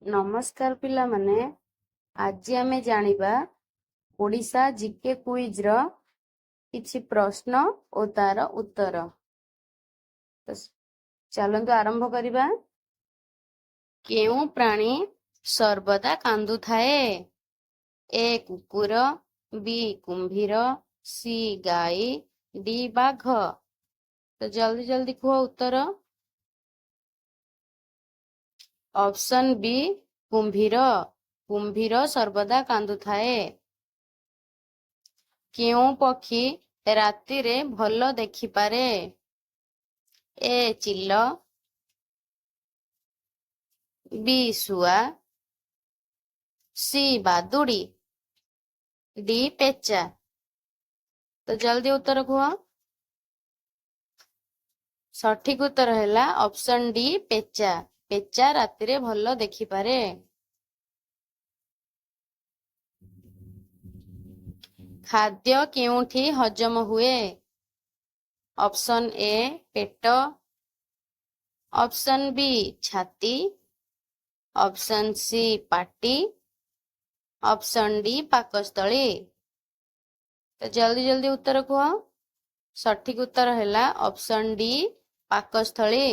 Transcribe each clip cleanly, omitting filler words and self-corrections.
ନମସ୍କାର ପିଲାମାନେ, ଆଜି ଆମେ ଜାଣିବା ଓଡ଼ିଶା ଜିକେ କୁଇଜ୍ର କିଛି ପ୍ରଶ୍ନ ଓ ତାର ଉତ୍ତର। ଚାଲନ୍ତୁ ଆରମ୍ଭ କରିବା। କେଉଁ ପ୍ରାଣୀ ସର୍ବଦା କାନ୍ଦୁଥାଏ? ଏ କୁକୁର, ବି କୁମ୍ଭୀର, ସି ଗାଈ, ଡି ବାଘ। ତ ଜଲ୍ଦି ଜଲ୍ଦି କୁହ ଉତ୍ତର। ଅପସନ୍ ବି କୁମ୍ଭୀର। କୁମ୍ଭୀର ସର୍ବଦା କାନ୍ଦୁଥାଏ। କେଉଁ ପକ୍ଷୀ ରାତିରେ ଭଲ ଦେଖିପାରେ? ଏ ଚିଲ, ବି ଶୁଆ, ସି ବାଦୁଡ଼ି, ଡି ପେଚା। ତ ଜଲ୍ଦି ଉତ୍ତର କୁହ। ସଠିକ ଉତ୍ତର ହେଲା ଅପସନ୍ ଡି ପେଚା। ପେଚା ରାତିରେ ଭଲ ଦେଖିପାରେ। ଖାଦ୍ୟ କେଉଁଠି ହଜମ ହୁଏ? ଅପସନ୍ ଏ ପେଟ, ଅପସନ୍ ବି ଛାତି, ଅପସନ୍ ସି ପାଟି, ଅପସନ୍ ଡି ପାକସ୍ଥଳୀ। ତ ଜଲ୍ଦି ଜଲ୍ଦି ଉତ୍ତର କୁହ। ସଠିକ ଉତ୍ତର ହେଲା ଅପସନ୍ ଡି ପାକସ୍ଥଳୀ।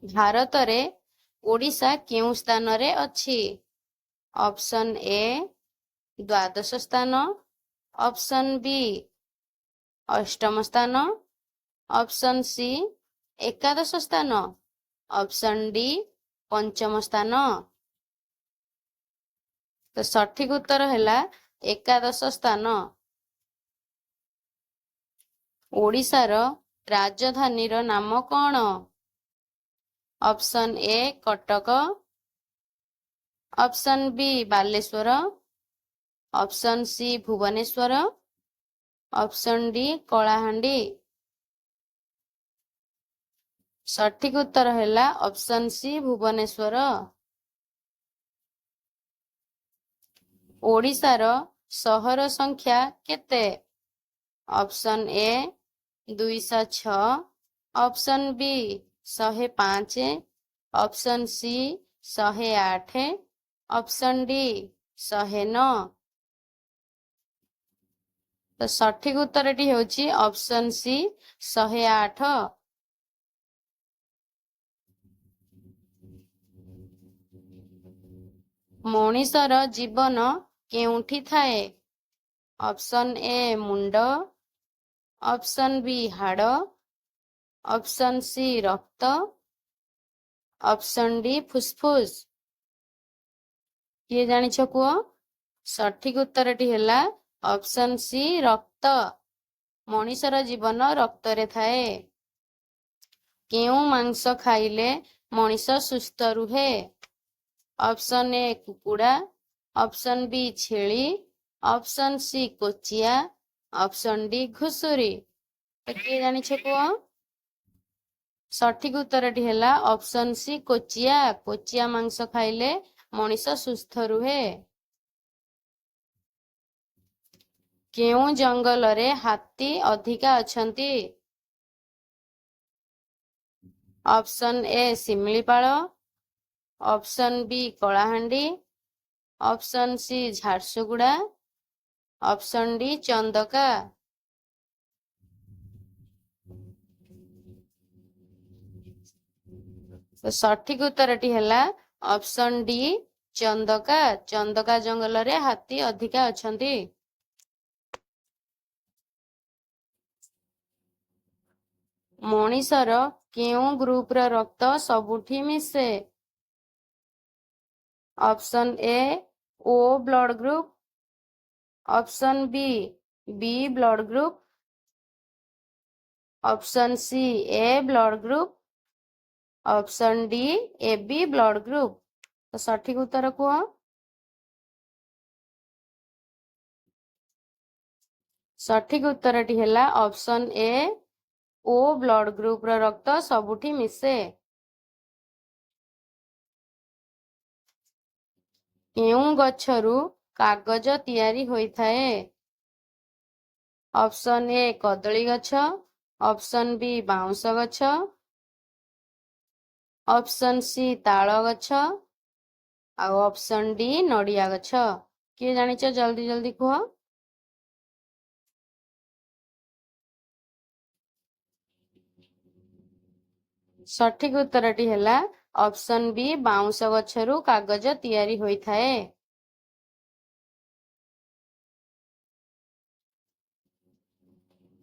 ଭାରତରେ ଓଡ଼ିଶା କେଉଁ ସ୍ଥାନରେ ଅଛି? ଅପସନ୍ ଏ ଦ୍ୱାଦଶ ସ୍ଥାନ, ଅପସନ୍ ବି ଅଷ୍ଟମ ସ୍ଥାନ, ଅପସନ୍ ସି ଏକାଦଶ ସ୍ଥାନ, ଅପସନ୍ ଡି ପଞ୍ଚମ ସ୍ଥାନ। ତ ସଠିକ ଉତ୍ତର ହେଲା ଏକାଦଶ ସ୍ଥାନ। ଓଡ଼ିଶାର ରାଜଧାନୀର ନାମ କ'ଣ? Option A Cuttack, option B Baleswar, option C Bhubaneswar, option D Kalahandi. ସଠିକ ଉତ୍ତର ହେଲା ଅପସନ୍ ସି ଭୁବନେଶ୍ୱର। ଓଡ଼ିଶାର ସହର ସଂଖ୍ୟା କେତେ? Option A 206, option B 105, option C 108, option D 109। ତ ସଠିକ ଉତ୍ତରଟି ହେଉଛି ଅପସନ୍ ସି 108। ମଣିଷର ଜୀବନ କେଉଁଠି ଥାଏ? ଅପସନ୍ ଏ ମୁଣ୍ଡ, ଅପସନ୍ ବି ହାଡ଼, ଅପସନ୍ ସି ରକ୍ତ, ଅପସନ୍ ଡି ଫୁସଫୁସ୍। କିଏ ଜାଣିଛ କୁହ? ସଠିକ ଉତ୍ତରଟି ହେଲା ଅପସନ୍ ସି ରକ୍ତ। ମଣିଷର ଜୀବନ ରକ୍ତରେ ଥାଏ। କେଉଁ ମାଂସ ଖାଇଲେ ମଣିଷ ସୁସ୍ଥ ରୁହେ? ଅପସନ୍ ଏ କୁକୁଡ଼ା, ଅପସନ୍ ବି ଛେଳି, ଅପସନ୍ ସି କୋଚିଆ, ଅପସନ୍ ଡି ଘୁଷୁରୀ। କିଏ ଜାଣିଛ କୁହ? ସଠିକ ଉତ୍ତରଟି ହେଲା ଅପସନ୍ ସି କୋଚିଆ। କୋଚିଆ ମାଂସ ଖାଇଲେ ମଣିଷ ସୁସ୍ଥ ରୁହେ। କେଉଁ ଜଙ୍ଗଲରେ ହାତୀ ଅଧିକା ଅଛନ୍ତି? Option A Similipal, option B Kalahandi, option C Jharsuguda, option D Chandaka. ସଠିକ ଉତ୍ତରଟି ହେଲା ଅପସନ୍ ଡି ଚନ୍ଦକା। ଚନ୍ଦକା ଜଙ୍ଗଲରେ ହାତୀ ଅଧିକା ଅଛନ୍ତି। ମଣିଷର କେଉଁ ଗ୍ରୁପର ରକ୍ତ ସବୁଠି ମିଶେ? Option A O blood group, option B B blood group, option C A blood group, option D A B blood group. ତ ସଠିକ ଉତ୍ତର କୁହ। ସଠିକ ଉତ୍ତରଟି ହେଲା ଅପସନ୍ ଏ ଓ ବ୍ଲଡ ଗ୍ରୁପର ରକ୍ତ ସବୁଠି ମିଶେ। କେଉଁ ଗଛରୁ କାଗଜ ତିଆରି ହୋଇଥାଏ? ଅପସନ୍ ଏ କଦଳୀ ଗଛ, ଅପସନ୍ ବି ବାଉଁଶ ଗଛ, ऑप्शन सी ताଳ ଗଛ ଆଉ ऑप्शन डी ନଡ଼ିଆ ଗଛ। କିଏ ଜାଣିଛ ଜଲ୍ଦି ଜଲ୍ଦି କୁହ। ସଠିକ ଉତ୍ତରଟି ହେଲା ऑप्शन बी ବାଉଁଶ ଗଛରୁ କାଗଜ ତିଆରି ହୋଇଥାଏ।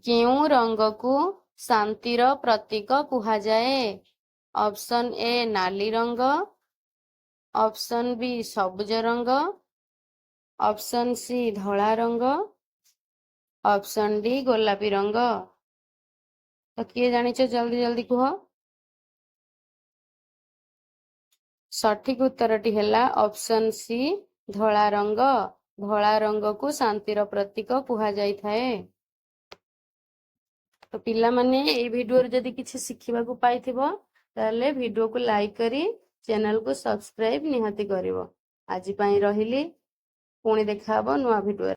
କେଉଁ ରଙ୍ଗକୁ ଶାନ୍ତିର ପ୍ରତୀକ କୁହାଯାଏ? ऑप्शन ए ନାଲି ରଙ୍ଗ, ऑप्शन बी ସବୁଜ ରଙ୍ଗ, ऑप्शन सी ଧଳା ରଙ୍ଗ, ऑप्शन डी ଗୋଲାପୀ ରଙ୍ଗ। ତ କିଏ ଜାଣିଛ ଜଲ୍ଦି ଜଲ୍ଦି କୁହ। ସଠିକ ଉତ୍ତରଟି ହେଲା ऑप्शन सी ଧଳା ରଙ୍ଗ। ଧଳା ରଙ୍ଗକୁ ଶାନ୍ତିର ପ୍ରତୀକ କୁହାଯାଇଥାଏ। ତ ପିଲାମାନେ ଏଇ ଭିଡିଓରେ ଯଦି କିଛି ଶିଖିବାକୁ ପାଇଥିବ ତାହେଲେ ଭିଡିଓକୁ ଲାଇକ୍ କରି ଚ୍ୟାନେଲକୁ ସବସ୍କ୍ରାଇବ ନିହାତି କରିବ। ଆଜି ପାଇଁ ରହିଲି, ପୁଣି ଦେଖା ହବ ନୂଆ ଭିଡିଓରେ।